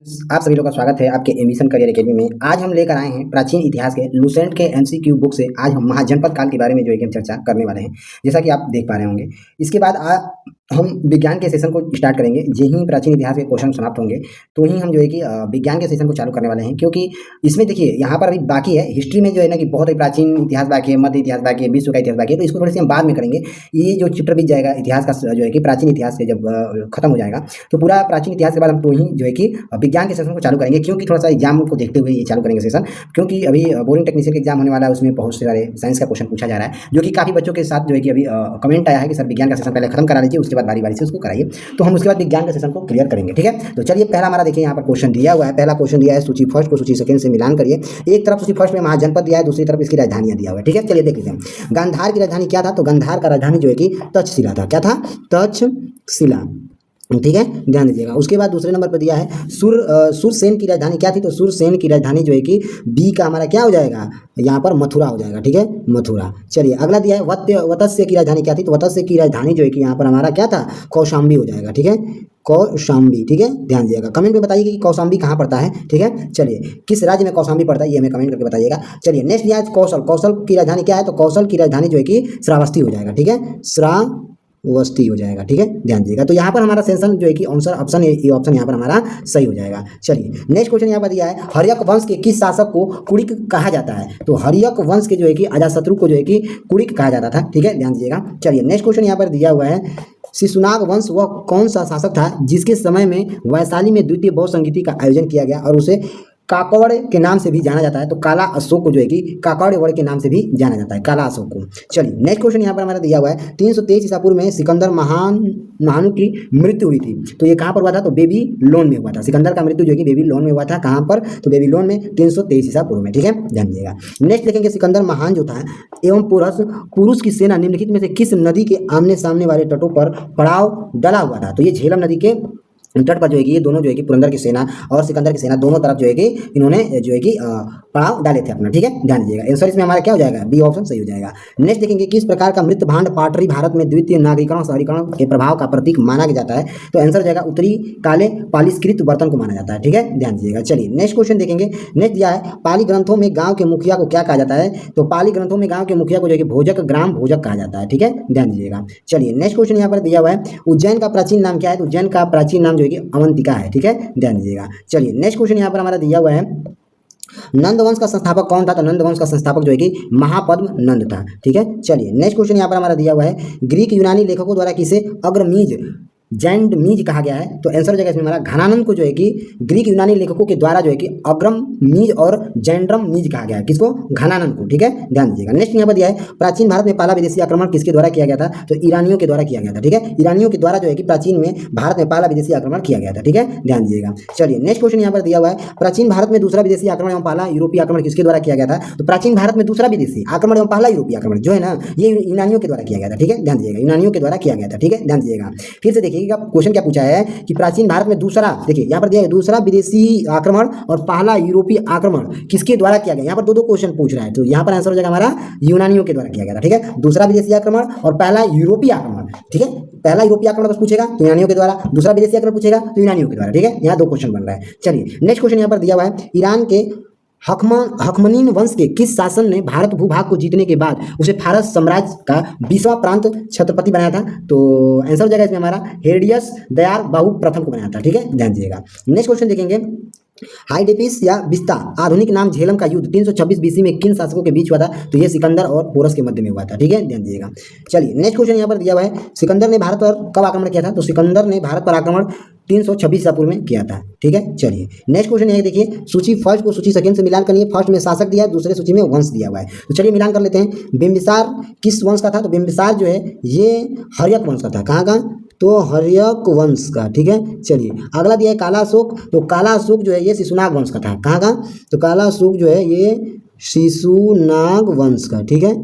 आप सभी लोग का स्वागत है आपके एमिशन करियर एकेडमी में। आज हम लेकर आए हैं प्राचीन इतिहास के लुसेंट के एमसीक्यू बुक से। आज हम महाजनपद काल के बारे में जो है कि हम चर्चा करने वाले हैं, जैसा कि आप देख पा रहे होंगे। इसके बाद हम विज्ञान के सेशन को स्टार्ट करेंगे। यहीं प्राचीन इतिहास के क्वेश्चन समाप्त होंगे तो ही हम जो है कि विज्ञान के सेशन को चालू करने वाले हैं, क्योंकि इसमें देखिए यहाँ पर अभी बाकी है हिस्ट्री में जो है ना कि बहुत ही प्राचीन इतिहास बाकी है, मध्य इतिहास बाकी है, विश्व का इतिहास बाकी है। तो इसको थोड़ी सी हम बाद में करेंगे। ये जो चैप्टर बीत जाएगा इतिहास का जो है कि प्राचीन इतिहास से जब खत्म हो जाएगा तो पूरा प्राचीन इतिहास के बाद हम तो ही जो है कि विज्ञान के सेशन को चालू करेंगे, क्योंकि थोड़ा सा एग्जाम को देखते हुए ये चालू करेंगे सेशन। क्योंकि अभी बोरिंग टेक्नीशियन का एग्जाम होने वाला है, उसमें बहुत सारे साइंस का क्वेश्चन पूछा जा रहा है, जो कि काफ़ी बच्चों के साथ जो है कि अभी कमेंट आया है कि सर विज्ञान का सेशन पहले खत्म करा लीजिए, उसके बाद बारी बारी से उसको कराइए। तो हम उसके बाद विज्ञान के सेशन को क्लियर करेंगे। ठीक है, तो चलिए पहला हमारा देखिए यहाँ पर क्वेश्चन दिया हुआ है। पहला क्वेश्चन दिया है सूची फर्स्ट को सूची सेकंड से मिलान करिए। एक तरफ सूची फर्स्ट में महाजनपद दिया है, दूसरी तरफ इसकी राजधानियां दिया हुआ है। ठीक है, चलिए देख लीजिए। गांधार की राजधानी क्या था? तो गांधार का राजधानी जो है कि तक्षशिला था। क्या था? तक्षशिला। ठीक है, ध्यान दीजिएगा। उसके बाद दूसरे नंबर पर दिया है सुरसेन की राजधानी क्या थी? तो सुरसेन की राजधानी जो है कि बी का हमारा क्या हो जाएगा यहाँ पर? मथुरा हो जाएगा। ठीक है, मथुरा। चलिए अगला दिया है वत्स्य की राजधानी क्या थी? तो वत्स्य की राजधानी जो है कि यहाँ पर हमारा क्या था? कौशाम्बी हो जाएगा। ठीक है, कौशाम्बी। ठीक है, ध्यान दीजिएगा। कमेंट में बताइए कि कौशाम्बी कहाँ पड़ता है। ठीक है, चलिए किस राज्य में कौशाम्बी पड़ता है ये हमें कमेंट करके बताइएगा। चलिए नेक्स्ट दिया है कौशल। कौशल की राजधानी क्या है? तो कौशल की राजधानी जो है कि श्रावस्ती हो जाएगा। ठीक है, श्रावस्ती हो जाएगा। ठीक है, ध्यान दीजिएगा। तो यहाँ पर हमारा सेंसन जो है कि आंसर ऑप्शन ये ऑप्शन यहाँ पर हमारा सही हो जाएगा। चलिए नेक्स्ट क्वेश्चन यहाँ पर दिया है हर्यक वंश के किस शासक को कुड़िक कहा जाता है? तो हर्यक वंश के जो है कि अजातशत्रु को जो है कि कुड़िक कहा जाता था। ठीक है, ध्यान दीजिएगा। चलिए नेक्स्ट क्वेश्चन यहाँ पर दिया हुआ है शिशुनाग वंश वह कौन सा शासक था जिसके समय में वैशाली में द्वितीय बौद्ध संगीति का आयोजन किया गया और उसे काकड़ के नाम से भी जाना जाता है? तो काला अशोक को जो है कि काकड़वड़ के नाम से भी जाना जाता है, काला अशोक को। चलिए नेक्स्ट क्वेश्चन यहाँ पर हमारा दिया हुआ है 323 ईसा पूर्व में सिकंदर महानु की मृत्यु हुई थी। तो ये कहाँ पर हुआ था? तो बेबीलोन में हुआ था। सिकंदर का मृत्यु जो है कि बेबीलोन में हुआ था। कहाँ पर? तो बेबीलोन में 323 ईसा पूर्व में। ठीक है, ध्यान दीजिएगा। नेक्स्ट देखेंगे सिकंदर महान जो था एवं पुरुष की सेना निम्नलिखित में से किस नदी के आमने सामने वाले तटों पर पड़ाव डाला हुआ था? तो ये झेलम नदी के तट पर जो है कि ये दोनों जो है कि पुरंदर की सेना और सिकंदर की सेना दोनों तरफ जो है कि इन्होंने जो है कि पड़ाव डाले थे अपना। ठीक है, ध्यान दीजिएगा। आंसर इसमें हमारा क्या हो जाएगा? बी ऑप्शन सही हो जाएगा। नेक्स्ट देखेंगे किस प्रकार का मृत भांड पाटरी भारत में द्वितीय नागरीकरण शहरीकरण के प्रभाव का प्रतीक माना जाता है? तो आंसर हो जाएगा उत्तरी काले पालिशकृत बर्तन को माना जाता है। ठीक है, ध्यान दीजिएगा। चलिए नेक्स्ट क्वेश्चन देखेंगे। नेक्स्ट दिया है पाली ग्रंथों में गाँव के मुखिया को क्या कहा जाता है? तो पाली ग्रंथों में गाँव के मुखिया को जो है कि भोजक ग्राम भोजक कहा जाता है। ठीक है, ध्यान दीजिएगा। चलिए नेक्स्ट क्वेश्चन यहाँ पर दिया हुआ है उज्जैन का प्राचीन नाम क्या है? तो उज्जैन का प्राचीन नाम जो है कि अवंतिका है। ठीक है, ध्यान दीजिएगा। चलिए नेक्स्ट क्वेश्चन यहाँ पर हमारा दिया हुआ है नंद वंश का संस्थापक कौन था? तो नंद वंश का संस्थापक जो है कि महापद्म नंद था। ठीक है, चलिए नेक्स्ट क्वेश्चन यहाँ पर हमारा दिया हुआ है ग्रीक यूनानी लेखकों द्वारा किसे अग्रमीज जैंडमीज कहा गया है? तो आंसर हो जाएगा इसमें हमारा घनानंद को जो है कि ग्रीक यूनानी लेखकों के द्वारा जो है कि अग्रम मीज और जैंड्रम मीज कहा गया है। किसको? घनानंद को। ठीक है, ध्यान दीजिएगा। नेक्स्ट यहाँ पर दिया है प्राचीन भारत में पहला विदेशी आक्रमण किसके द्वारा किया गया था? तो ईरानियों के द्वारा किया गया था। ठीक है, ईरानियों के द्वारा जो है कि प्राचीन में भारत में पहला विदेशी आक्रमण किया गया था। ठीक है, ध्यान दीजिएगा। चलिए नेक्स्ट क्वेश्चन यहाँ पर दिया हुआ है प्राचीन भारत में दूसरा विदेशी आक्रमण एवं पहला यूरोपीय आक्रमण किसके द्वारा किया गया था? तो प्राचीन भारत में दूसरा विदेशी आक्रमण एवं पहला यूरोपीय आक्रमण जो है ना ये यूनानियों के द्वारा किया गया था। ठीक है, ध्यान दीजिएगा। यूनानियों के द्वारा किया गया था। ठीक है, ध्यान दीजिएगा। फिर से देखिएगा क्वेश्चन क्या है कि प्राचीन भारत में दूसरा, देखिए यहाँ पर दिया है दूसरा विदेशी आक्रमण और पहला यूरोपीय आक्रमण किसके द्वारा किया गया? यहाँ पर दो क्वेश्चन पूछ रहा है, तो यहाँ पर आंसर हो जाएगा हमारा यूनानियों के द्वारा किया गया था। ठीक है, दूसरा विदेशी आक्रमण और पहला यूरोपीय आक्रमण। ठीक है, पहला यूरोपीय आक्रमण बस पूछेगा तो यूनानियों के द्वारा, दूसरा विदेशी आक्रमण पूछेगा तो यूनानियों के द्वारा। ठीक है, यहाँ दो क्वेश्चन बन रहा है। चलिए नेक्स्ट क्वेश्चन यहाँ पर दिया हुआ है ईरान के हखमनीन वंश के किस शासन ने भारत भूभाग को जीतने के बाद उसे फारस साम्राज्य का 20वां प्रांत छत्रपति बनाया था? तो आंसर हो जाएगा इसमें हमारा हेरडियस दयार बाहु प्रथम को बनाया था। ठीक है, ध्यान दीजिएगा। नेक्स्ट क्वेश्चन देखेंगे हाइडेपिस या बिस्ता आधुनिक नाम झेलम का युद्ध 326 बीसी में किन शासकों के बीच हुआ था? तो ये सिकंदर और पोरस के मध्य में हुआ था। ठीक है, ध्यान दीजिएगा। चलिए नेक्स्ट क्वेश्चन यहाँ पर दिया हुआ है सिकंदर ने भारत पर कब आक्रमण किया था? तो सिकंदर ने भारत पर आक्रमण 326 ईसा पूर्व में किया था। ठीक है, चलिए नेक्स्ट क्वेश्चन ये देखिए सूची फर्स्ट को सूची सेकंड से मिलान करिए। फर्स्ट में शासक दिया है, दूसरे सूची में वंश दिया हुआ है। तो चलिए मिलान कर लेते हैं। बिंबिसार किस वंश का था? तो बिंबिसार जो है ये हर्यक वंश का था। कहाँ का? तो हर्यक वंश का। ठीक है, चलिए अगला दिया है काला अशोक। तो काला अशोक जो है ये शिशुनाग वंश का था। कहाँ का? तो काला अशोक जो है ये शिशुनाग वंश का। ठीक है,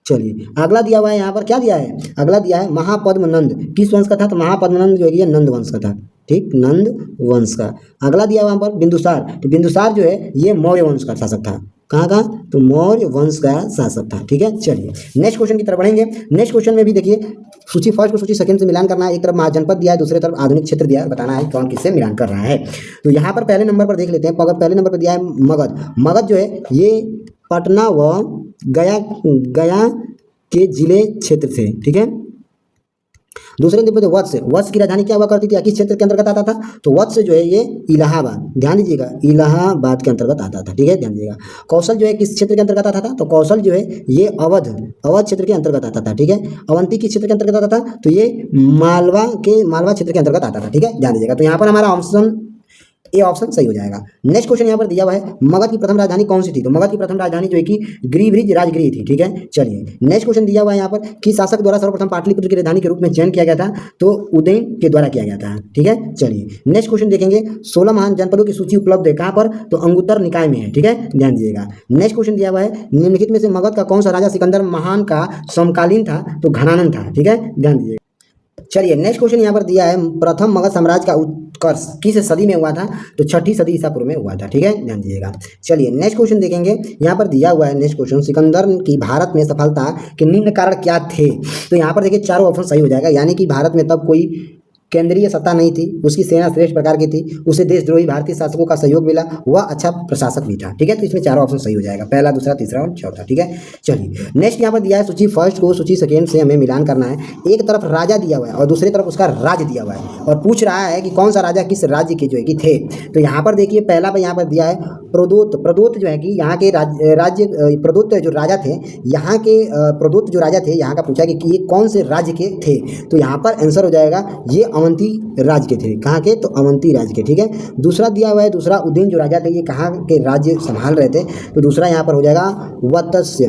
चलिए अगला दिया हुआ है यहाँ पर क्या दिया है? अगला दिया है महापद्म नंद किस वंश का था? तो महापद्म नंद जो है ये नंद वंश का था। ठीक, नंद वंश का। अगला दिया हुआ यहाँ पर बिंदुसार। तो बिंदुसार जो है ये मौर्य वंश का शासक था। कहाँ का, तो मौर्य वंश का शासक था। ठीक है, चलिए नेक्स्ट क्वेश्चन की तरफ बढ़ेंगे। नेक्स्ट क्वेश्चन में भी देखिए सूची फर्स्ट को सूची सेकंड से मिलान करना है। एक तरफ महाजनपद दिया है, दूसरी तरफ आधुनिक क्षेत्र दिया है, बताना है कौन किससे मिलान कर रहा है। तो यहाँ पर पहले नंबर पर देख लेते हैं। पहले नंबर पर दिया है मगध। मगध जो है ये पटना व गया गया के जिले क्षेत्र थे। ठीक है, दूसरे नंबर पर वत्स। वत्स की राजधानी क्या हुआ करती थी, किस क्षेत्र के अंतर्गत आता था, तो वत्स जो है ये इलाहाबाद, ध्यान दीजिएगा, इलाहाबाद के अंतर्गत आता था। ठीक है, ध्यान दीजिएगा। कौशल जो है किस क्षेत्र के अंतर्गत आता था, तो कौशल जो है ये अवध क्षेत्र के अंतर्गत आता था। ठीक है, अवंती किस क्षेत्र के अंतर्गत आता था, तो ये मालवा क्षेत्र के अंतर्गत आता था। ठीक है, ध्यान दीजिएगा। तो यहाँ पर हमारा ऑप्शन ये ऑप्शन सही हो जाएगा। नेक्स्ट क्वेश्चन यहाँ पर दिया हुआ है, मगध की प्रथम राजधानी कौन सी थी, तो मगध की प्रथम राजधानी जो है कि गिरिब्रिज राजगिरी थी। ठीक है, चलिए नेक्स्ट क्वेश्चन दिया हुआ है यहाँ पर कि शासक द्वारा सर्वप्रथम पाटलिपुत्र की राजधानी के रूप में चयन किया गया था, तो उदयन के द्वारा किया गया था। ठीक है, चलिए नेक्स्ट क्वेश्चन देखेंगे। 16 महान जनपदों की सूची उपलब्ध है कहाँ पर, तो अंगुत्तर निकाय में है। ठीक है, ध्यान दीजिएगा। नेक्स्ट क्वेश्चन दिया हुआ है, निम्नलिखित में से मगध का कौन सा राजा सिकंदर महान का समकालीन था, तो घनानंद था। ठीक है, ध्यान दीजिएगा। चलिए नेक्स्ट क्वेश्चन यहाँ पर दिया है, प्रथम मगध साम्राज्य का उत्कर्ष किस सदी में हुआ था, तो 6ठी सदी ईसा पूर्व में हुआ था। ठीक है, ध्यान दीजिएगा। चलिए नेक्स्ट क्वेश्चन देखेंगे। यहाँ पर दिया हुआ है नेक्स्ट क्वेश्चन, सिकंदर की भारत में सफलता के निम्न कारण क्या थे, तो यहाँ पर देखिए चारों ऑप्शन सही हो जाएगा। यानी कि भारत में तब कोई केंद्रीय सत्ता नहीं थी, उसकी सेना श्रेष्ठ प्रकार की थी, उसे देशद्रोही भारतीय शासकों का सहयोग मिला, वह अच्छा प्रशासक भी था। ठीक है, तो इसमें चारों ऑप्शन सही हो जाएगा, पहला, दूसरा, तीसरा और चौथा। ठीक है, चलिए नेक्स्ट यहाँ पर दिया है, सूची फर्स्ट को सूची सेकेंड से हमें मिलान करना है। एक तरफ राजा दिया हुआ है और दूसरी तरफ उसका राज्य दिया हुआ है, और पूछ रहा है कि कौन सा राजा किस राज्य के जो है कि थे। तो यहाँ पर देखिए पहला पर यहाँ पर दिया है प्रदोत। प्रदोत जो है कि यहाँ के राज्य प्रदोत जो राजा थे, यहाँ के प्रदोत जो राजा थे, यहाँ का पूछा कि ये कौन से राज्य के थे, तो यहाँ पर आंसर हो जाएगा ये अवंती राज्य के थे। कहाँ के, तो अवंती राज्य के। ठीक है, दूसरा दिया हुआ है, दूसरा उदयन जो राजा थे ये कहाँ के राज्य संभाल रहे थे, तो दूसरा यहाँ पर हो जाएगा वत्स्य।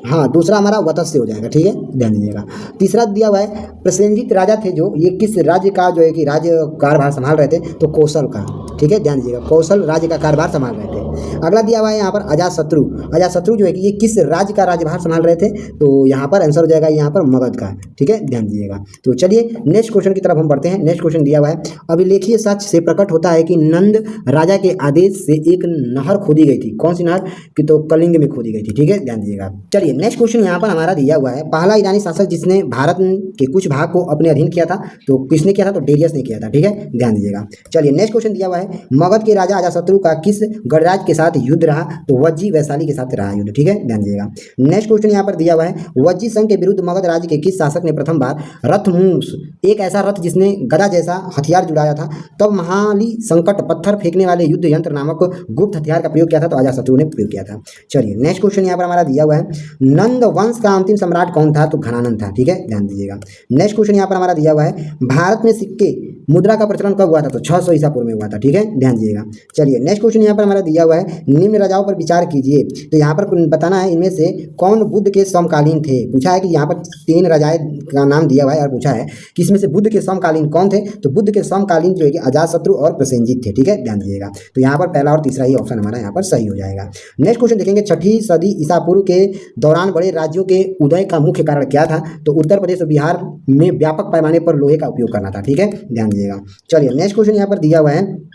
हाँ, दूसरा हमारा वत्स्य हो जाएगा। ठीक है, ध्यान दीजिएगा। तीसरा दिया हुआ है प्रसेनजित राजा थे जो, ये किस राज्य का जो है कि राज्य कार्यभार संभाल रहे थे, तो कौशल का। ठीक है, ध्यान दीजिएगा, कौशल राज्य का कार्यभार संभाल रहे थे। अगला दिया हुआ है यहाँ पर अजातशत्रु। अजातशत्रु जो है कि ये किस राज्य का राज्यभार संभाल रहे थे, तो यहाँ पर आंसर हो जाएगा यहाँ पर मगध का। ठीक है, ध्यान दीजिएगा। तो चलिए नेक्स्ट क्वेश्चन की तरफ हम बढ़ते हैं। नेक्स्ट क्वेश्चन दिया हुआ है, अभिलेखीय साक्ष्य से प्रकट होता है कि नंद राजा के आदेश से एक नहर खोदी गई थी। कौन सी नहर, कि तो कलिंग में खोदी गई थी। ठीक है, ध्यान दीजिएगा। चलिए नेक्स्ट क्वेश्चन यहाँ पर हमारा दिया हुआ है, पहला ईरानी शासक जिसने भारत के कुछ भाग को अपने अधीन किया था, तो किसने किया था, तो डेरियस ने किया था। ठीक है, ध्यान दीजिएगा। चलिए नेक्स्ट क्वेश्चन दिया हुआ है, मगध के राजा अजातशत्रु का किस गणराज्य के साथ युद्ध रहा, तो वज्जी वैशाली के साथ रहा युद्ध। ठीक है, ध्यान दीजिएगा। नेक्स्ट क्वेश्चन यहाँ पर दिया हुआ है, वज्जी संघ के विरुद्ध मगध राज्य के किस शासक ने प्रथम बार रथमूस, एक ऐसा रथ जिसने गदा जैसा हथियार जुड़ाया था, तब महाली संकट पत्थर फेंकने वाले युद्ध यंत्र नामक गुप्त हथियार का प्रयोग किया था, तो अजातशत्रु ने प्रयोग किया था। चलिए नेक्स्ट क्वेश्चन यहाँ पर हमारा दिया हुआ है, नंद वंश का अंतिम सम्राट कौन था, तो घनानंद था। ठीक है, ध्यान दीजिएगा। नेक्स्ट क्वेश्चन यहाँ पर हमारा दिया हुआ है, भारत में सिक्के मुद्रा का प्रचलन कब हुआ था, तो 600 ईसा पूर्व में हुआ था। ठीक है, ध्यान दीजिएगा। चलिए नेक्स्ट क्वेश्चन यहाँ पर हमारा दिया हुआ है, निम्न राजाओं पर विचार कीजिए, तो यहाँ पर बताना है इनमें से कौन बुद्ध के समकालीन थे। पूछा है कि यहाँ पर 3 राजाएं का नाम दिया हुआ है और पूछा है कि इसमें से बुद्ध के समकालीन कौन थे, तो बुद्ध के समकालीन जो है कि अजातशत्रु और प्रसेनजित थे। ठीक है, ध्यान दीजिएगा। तो यहाँ पर पहला और तीसरा ही ऑप्शन हमारा यहाँ पर सही हो जाएगा। नेक्स्ट क्वेश्चन देखेंगे, 6ठी सदी ईसा पूर्व के दौरान बड़े राज्यों के उदय का मुख्य कारण क्या था, तो उत्तर प्रदेश और बिहार में व्यापक पैमाने पर लोहे का उपयोग करना था। ठीक है, ध्यान दीजिएगा। चलिए नेक्स्ट क्वेश्चन यहाँ पर दिया हुआ है,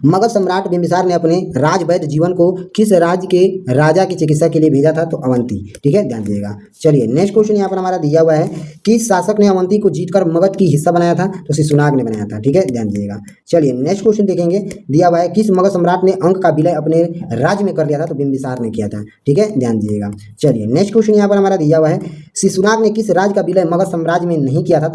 मगध सम्राट बिंबिसार ने अपने राजवैद्य जीवन को किस राज्य के राजा की चिकित्सा के लिए भेजा था, तो अवंती। ठीक है, ध्यान दीजिएगा। चलिए नेक्स्ट क्वेश्चन यहाँ पर हमारा दिया हुआ है, किस शासक ने अवंती को जीतकर मगध की हिस्सा बनाया था, तो शिशुनाग ने बनाया था। ठीक है, ध्यान दीजिएगा। चलिए नेक्स्ट क्वेश्चन देखेंगे, दिया हुआ है, किस मगध सम्राट ने अंक का विलय अपने राज्य में कर लिया था, तो बिंबिसार ने किया था। ठीक है, ध्यान दीजिएगा। चलिए नेक्स्ट क्वेश्चन यहाँ पर हमारा दिया हुआ है, शिशुनाग ने किस राज्य का विलय मगध साम्राज्य में नहीं किया था,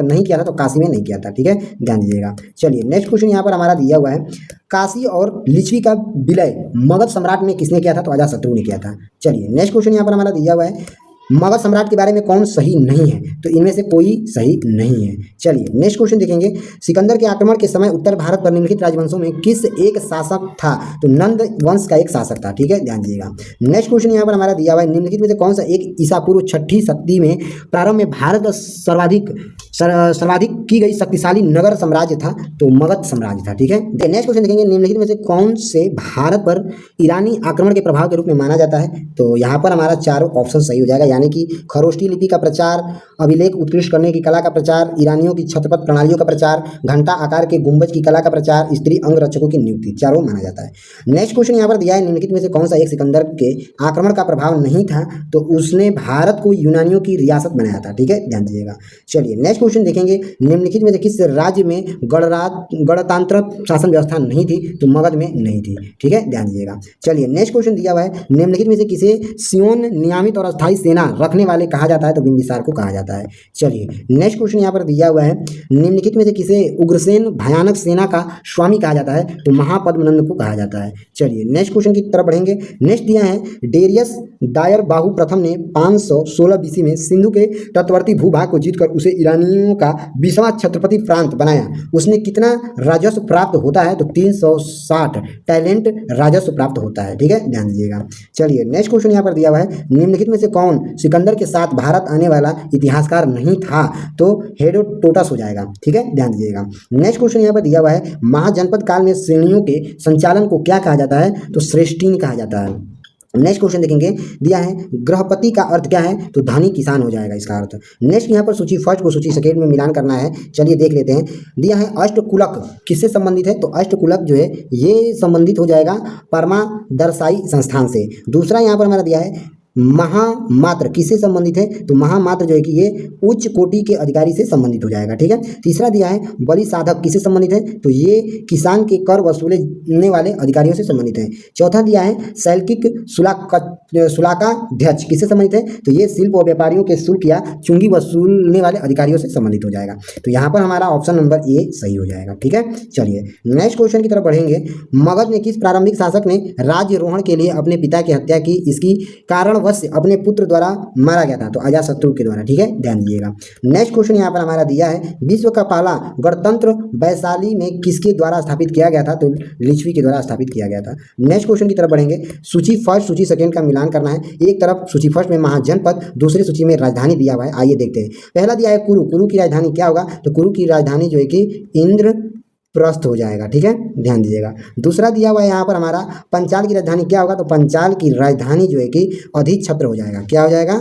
तो काशी में नहीं किया था। ठीक है, ध्यान दीजिएगा। चलिए नेक्स्ट क्वेश्चन यहाँ पर हमारा दिया हुआ है, काशी और लिच्छवी का विलय मगध सम्राट में किसने किया था, तो अजातशत्रु ने किया था। चलिए नेक्स्ट क्वेश्चन यहाँ पर हमारा दिया हुआ है, मगध सम्राट के बारे में कौन सही नहीं है, तो इनमें से कोई सही नहीं है। चलिए नेक्स्ट क्वेश्चन देखेंगे, सिकंदर के आक्रमण के समय उत्तर भारत पर निम्नलिखित राजवंशों में किस एक शासक था, तो नंद वंश का एक शासक था। ठीक है, ध्यान दीजिएगा। नेक्स्ट क्वेश्चन यहाँ पर हमारा दिया हुआ है, निम्नलिखित में से कौन सा एक ईसा पूर्व 6ठी सदी में प्रारंभ में भारत का सर्वाधिक की गई शक्तिशाली नगर साम्राज्य था, तो मगध साम्राज्य था। ठीक है, नेक्स्ट क्वेश्चन देखेंगे, निम्नलिखित में से कौन से भारत पर ईरानी आक्रमण के प्रभाव के रूप में माना जाता है, तो यहाँ पर हमारा चारों ऑप्शन सही हो जाएगा। यानी कि खरोष्टी लिपि का प्रचार, अभिलेख उत्कृष्ट करने की कला का प्रचार, ईरानियों की छत्रपत प्रणालियों का प्रचार, घंटा आकार के गुंबज की कला का प्रचार, स्त्री अंगरक्षकों की नियुक्ति, चारों माना जाता है। नेक्स्ट क्वेश्चन यहाँ पर दिया है, निम्नलिखित में से कौन सा एक सिकंदर के आक्रमण का प्रभाव नहीं था? तो उसने भारत को यूनानियों की रियासत बनाया था। ठीक है, ध्यान दीजिएगा। चलिए नेक्स्ट क्वेश्चन देखेंगे, निम्नलिखित में से किस राज्य में गणतंत्र शासन व्यवस्था नहीं थी? तो मगध में नहीं थी। ठीक है, ध्यान दीजिएगा। चलिए नेक्स्ट क्वेश्चन दिया हुआ है, निम्नलिखित में से किसे सियोन नियमित और अस्थायी सेना रखने वाले कहा जाता है? तो बिंबिसार को कहा जाता है। चलिए नेक्स्ट क्वेश्चन यहाँ पर दिया हुआ है, निम्नलिखित में से किसे उग्रसेन भयानक सेना का स्वामी कहा जाता है? तो महापद्मनंद को कहा जाता है। चलिए नेक्स्ट क्वेश्चन की तरफ बढ़ेंगे। नेक्स्ट दिया है, डेरियस दायर बाहु प्रथम ने 516 बीसी में सिंधु के तटवर्ती भूभाग को जीतकर उसे ईरानियों का 20वां छत्रपति प्रांत बनाया। उसने कितना राजस्व प्राप्त होता है? तो 360 टैलेंट राजस्व प्राप्त होता है। ठीक है, ध्यान दीजिएगा। चलिए नेक्स्ट क्वेश्चन यहाँ पर दिया हुआ है, निम्नलिखित में से कौन सिकंदर के साथ भारत आने वाला इतिहासकार नहीं था? तो हेरोडोटस हो जाएगा। ठीक है, ध्यान दीजिएगा। नेक्स्ट क्वेश्चन यहाँ पर दिया हुआ है, महाजनपद काल में श्रेणियों के संचालन को क्या कहा जाता है? तो श्रेष्ठीन कहा जाता है। नेक्स्ट क्वेश्चन देखेंगे, दिया है गृहपति का अर्थ क्या है? तो धनी किसान हो जाएगा इसका अर्थ। नेक्स्ट यहाँ पर सूची फर्स्ट को सूची सेकेंड में मिलान करना है। चलिए देख लेते हैं। दिया है अष्टकुलक किससे संबंधित है? तो अष्टकुलक जो है ये संबंधित हो जाएगा परमादर्शाई संस्थान से। दूसरा यहाँ पर हमारा दिया है महामात्र किससे संबंधित है? तो महामात्र जो है कि ये उच्च कोटि के अधिकारी से संबंधित हो जाएगा। ठीक है। तीसरा दिया है बलि साधक किससे संबंधित है? तो ये किसान के कर वसूलने वाले अधिकारियों से संबंधित है। चौथा दिया है शैल्किक शुल्काध्यक्ष किससे संबंधित है? तो ये शिल्प और व्यापारियों के शुल्क या चुंगी वसूलने वाले अधिकारियों से संबंधित हो जाएगा। तो यहाँ पर हमारा ऑप्शन नंबर ए सही हो जाएगा। ठीक है। चलिए नेक्स्ट क्वेश्चन की तरफ बढ़ेंगे। मगध में किस प्रारंभिक शासक ने राज्यरोहण के लिए अपने पिता की हत्या की? इसकी कारण अपने पुत्र द्वारा मारा गया था, तो अजातशत्रु के द्वारा। ठीक है, ध्यान दीजिएगा। नेक्स्ट क्वेश्चन यहाँ पर हमारा दिया है विश्व का पहला गणतंत्र वैशाली में किसके द्वारा स्थापित किया गया था? तो लिच्छवी के द्वारा स्थापित किया गया था। नेक्स्ट क्वेश्चन की तरफ बढ़ेंगे। सूची फर्स्ट सूची सेकंड का मिलान करना है। एक तरफ सूची फर्स्ट में महाजनपद, दूसरी सूची में राजधानी दिया हुआ है। आइए देखते हैं। पहला दिया है कुरु। कुरु की राजधानी क्या होगा? तो कुरु की राजधानी जो है कि इंद्र प्रस्थ हो जाएगा। ठीक है, ध्यान दीजिएगा। दूसरा दिया हुआ है यहाँ पर हमारा पंचाल की राजधानी क्या होगा? तो पंचाल की राजधानी जो है कि अधिछत्र हो जाएगा। क्या हो जाएगा?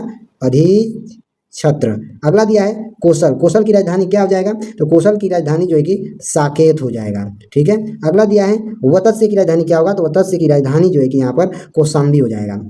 अधिछत्र। अगला दिया है कौशल। कौशल की राजधानी क्या हो जाएगा? तो कौशल की राजधानी जो है कि साकेत हो जाएगा। ठीक है। अगला दिया है वत्स्य की राजधानी क्या होगा? तो वत्स्य की राजधानी जो है कि यहाँ पर कौशाम्बी हो जाएगा।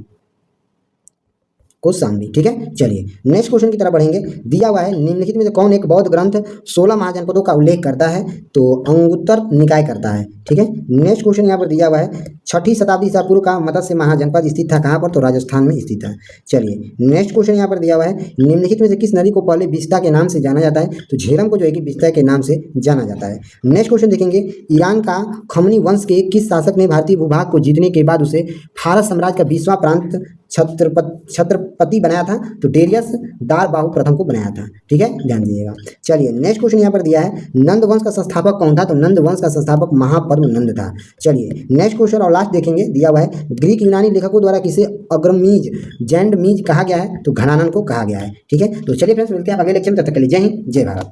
कौशाम्बी। ठीक है। चलिए नेक्स्ट क्वेश्चन की तरफ बढ़ेंगे। दिया हुआ है निम्नलिखित में से कौन एक बौद्ध ग्रंथ 16 महाजनपदों का उल्लेख करता है? तो अंगुत्तर निकाय करता है। ठीक है। नेक्स्ट क्वेश्चन यहाँ पर दिया हुआ है 6ठी शताब्दी ईसा पूर्व का मत्स्य महाजनपद स्थित था कहाँ पर? तो राजस्थान में स्थित है। चलिए नेक्स्ट क्वेश्चन यहाँ पर दिया हुआ है निम्नलिखित में से किस नदी को पहले बिस्ता के नाम से जाना जाता है? तो झेलम को जो है कि बिस्ता के नाम से जाना जाता है। नेक्स्ट क्वेश्चन देखेंगे। ईरान का खमनी वंश के किस शासक ने भारतीय भूभाग को जीतने के बाद उसे फारस साम्राज्य का 20वां प्रांत छत्रपति बनाया था? तो डेरियस दार बाहु प्रथम को बनाया था। ठीक है, ध्यान दीजिएगा। चलिए नेक्स्ट क्वेश्चन यहाँ पर दिया है नंद वंश का संस्थापक कौन था? तो नंद वंश का संस्थापक महापद्मनंद था। चलिए नेक्स्ट क्वेश्चन और लास्ट देखेंगे। दिया हुआ है ग्रीक यूनानी लेखकों द्वारा किसे अग्रमीज जैंड मीज कहा गया है? तो घनानंद को कहा गया है। ठीक है। तो चलिए फ्रेंड्स मिलते हैं अगले लेक्चर में। तब तक के लिए जय हिंद, जय भारत।